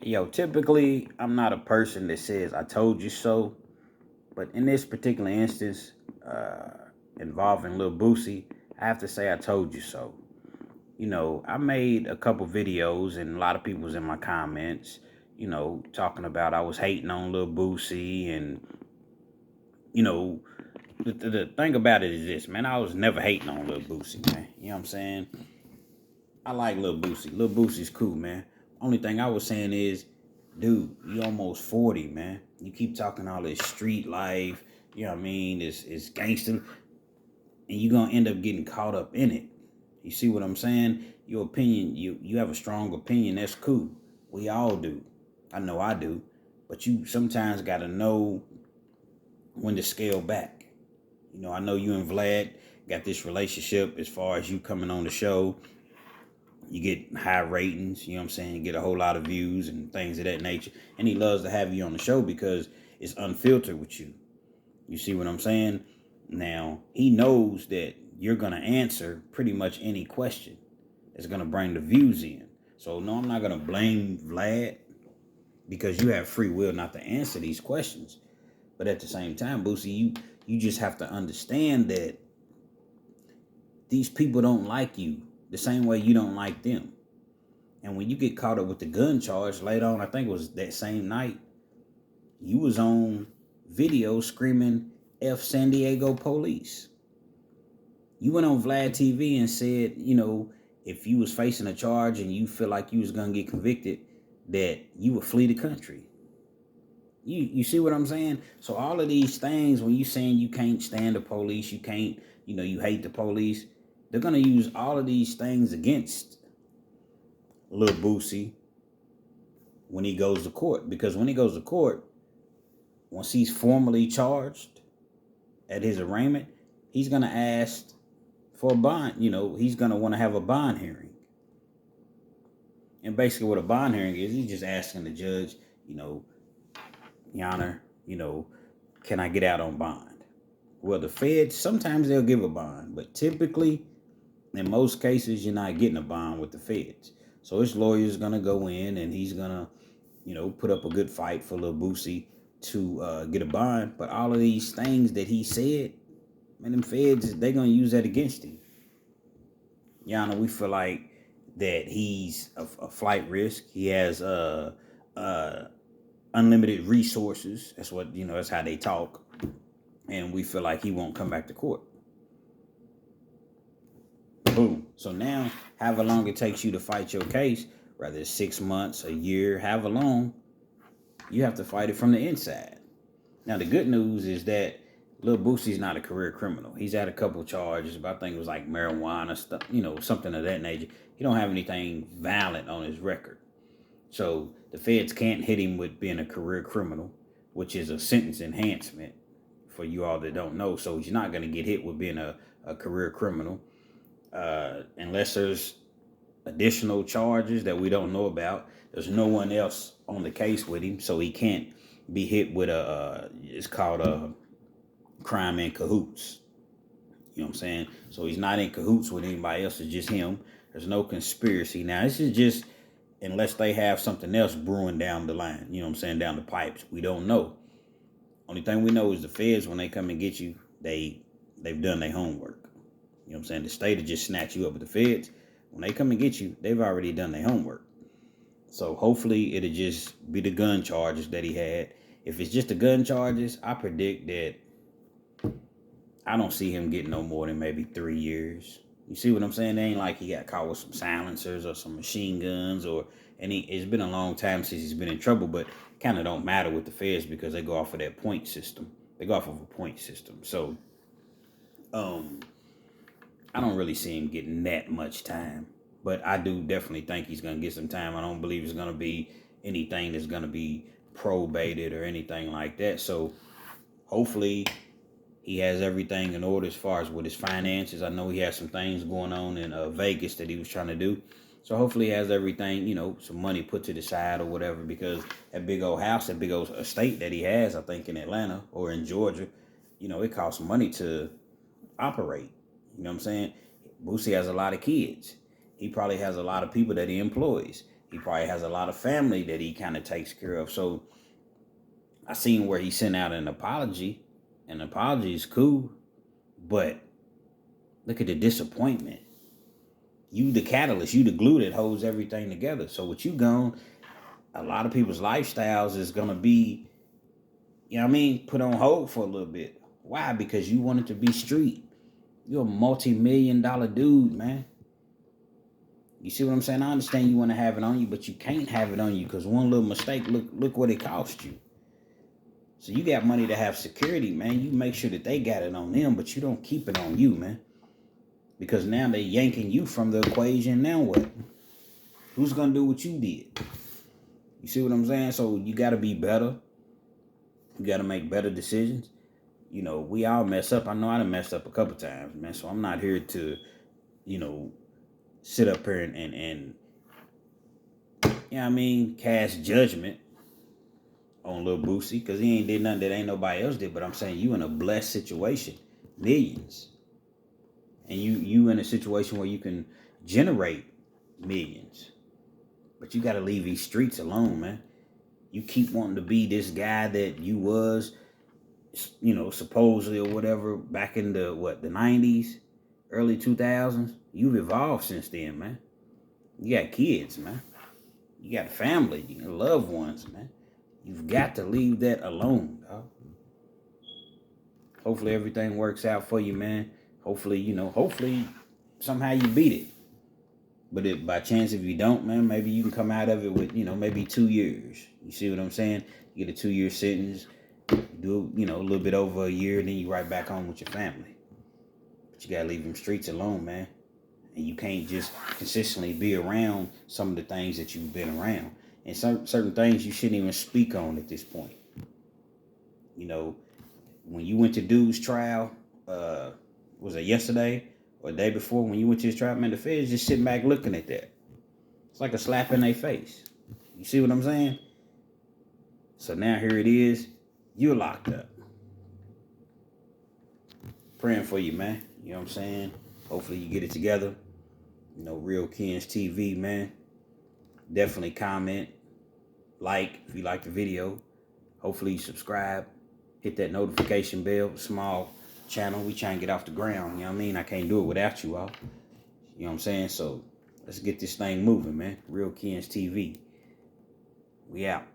Yo, typically, I'm not a person that says, I told you so. But in this particular instance, uh, involving Lil Boosie, I have to say, I told you so. I made a couple videos, and a lot of people was in my comments, talking about I was hating on Lil Boosie. And, you know, the thing about it is this, man, I was never hating on Lil Boosie, man. You know what I'm saying? I like Lil Boosie. Lil Boosie's cool, man. Only thing I was saying is, dude, you almost 40, man. You keep talking all this street life, you know what I mean? It's gangster, and you're gonna end up getting caught up in it. You see what I'm saying? Your opinion, you have a strong opinion, that's cool. We all do. I know I do. But you sometimes gotta know when to scale back. I know you and Vlad got this relationship as far as you coming on the show. You get high ratings, you know what I'm saying? You get a whole lot of views and things of that nature. And he loves to have you on the show because it's unfiltered with you. You see what I'm saying? Now, he knows that you're going to answer pretty much any question that's going to bring the views in. So, no, I'm not going to blame Vlad because you have free will not to answer these questions. But at the same time, Boosie, you just have to understand that these people don't like you the same way you don't like them. And when you get caught up with the gun charge later on, I think it was that same night, you was on video screaming F San Diego police. You went on Vlad TV and said, if you was facing a charge and you feel like you was going to get convicted, that you would flee the country. You see what I'm saying? So all of these things, when you saying you can't stand the police, you can't, you hate the police, they're going to use all of these things against Lil Boosie when he goes to court. Because when he goes to court, once he's formally charged at his arraignment, he's going to ask for a bond. He's going to want to have a bond hearing. And basically what a bond hearing is, he's just asking the judge, Your Honor, can I get out on bond? Well, the feds, sometimes they'll give a bond, but typically, in most cases, you're not getting a bond with the feds. So his lawyer's going to go in and he's going to, put up a good fight for Lil Boosie to get a bond. But all of these things that he said, man, them feds, they're going to use that against him. Yana, we feel like that he's a flight risk. He has unlimited resources. That's what, that's how they talk. And we feel like he won't come back to court. Boom. So now, however long it takes you to fight your case, whether it's 6 months, a year, however long, you have to fight it from the inside. Now, the good news is that Lil Boosie's not a career criminal. He's had a couple of charges, but I think it was like marijuana stuff, something of that nature. He don't have anything violent on his record. So the feds can't hit him with being a career criminal, which is a sentence enhancement for you all that don't know. So he's not going to get hit with being a career criminal unless there's additional charges that we don't know about. There's no one else on the case with him, so he can't be hit with it's called a crime in cahoots. You know what I'm saying? So he's not in cahoots with anybody else. It's just him. There's no conspiracy. Now, this is just unless they have something else brewing down the line. You know what I'm saying? Down the pipes. We don't know. Only thing we know is the feds, when they come and get you, they've done their homework. You know what I'm saying? The state will just snatch you up with the feds. When they come and get you, they've already done their homework. So hopefully it'll just be the gun charges that he had. If it's just the gun charges, I predict that I don't see him getting no more than maybe 3 years. You see what I'm saying? It ain't like he got caught with some silencers or some machine guns it's been a long time since he's been in trouble, but kind of don't matter with the feds because they go off of that point system. They go off of a point system. So, I don't really see him getting that much time, but I do definitely think he's going to get some time. I don't believe it's going to be anything that's going to be probated or anything like that. So hopefully he has everything in order as far as with his finances. I know he has some things going on in Vegas that he was trying to do. So hopefully he has everything, some money put to the side or whatever, because that big old house, that big old estate that he has, I think in Atlanta or in Georgia, it costs money to operate. You know what I'm saying? Boosie has a lot of kids. He probably has a lot of people that he employs. He probably has a lot of family that he kind of takes care of. So I seen where he sent out an apology. An apology is cool, but look at the disappointment. You the catalyst, you the glue that holds everything together. So what you gone, a lot of people's lifestyles is gonna be, you know what I mean, put on hold for a little bit. Why? Because you wanted to be street. You're a multi-million-dollar dude, man. You see what I'm saying? I understand you want to have it on you, but you can't have it on you because one little mistake, look what it cost you. So you got money to have security, man. You make sure that they got it on them, but you don't keep it on you, man. Because now they yanking you from the equation. Now what? Who's going to do what you did? You see what I'm saying? So you got to be better. You got to make better decisions. You know, we all mess up. I know I done messed up a couple times, man. So I'm not here to, you know, sit up here and you know what I mean, cast judgment on Lil Boosie, because he ain't did nothing that ain't nobody else did. But I'm saying you in a blessed situation, millions, and you in a situation where you can generate millions, but you got to leave these streets alone, man. You keep wanting to be this guy that you was, you know, supposedly or whatever back in the 90s, early 2000s. You've evolved since then, man. You got kids, man. You got family, you got loved ones, man. You've got to leave that alone, dog. Hopefully everything works out for you, man. Hopefully, you know, hopefully somehow you beat it. But if by chance, if you don't, man, maybe you can come out of it with, you know, maybe 2 years. You see what I'm saying? You get a 2-year sentence, do, you know, a little bit over a year, and then you right back home with your family. But you gotta leave them streets alone, man. And you can't just consistently be around some of the things that you've been around. And certain things you shouldn't even speak on at this point. You know, when you went to dude's trial, was it yesterday or the day before when you went to his trial, man, the feds just sitting back looking at that. It's like a slap in their face. You see what I'm saying? So now here it is. You're locked up. Praying for you, man. You know what I'm saying? Hopefully you get it together. You know, Real Kens TV, man. Definitely comment, like if you like the video. Hopefully you subscribe. Hit that notification bell. Small channel. We trying to get off the ground. You know what I mean? I can't do it without you all. You know what I'm saying? So let's get this thing moving, man. Real Kens TV. We out.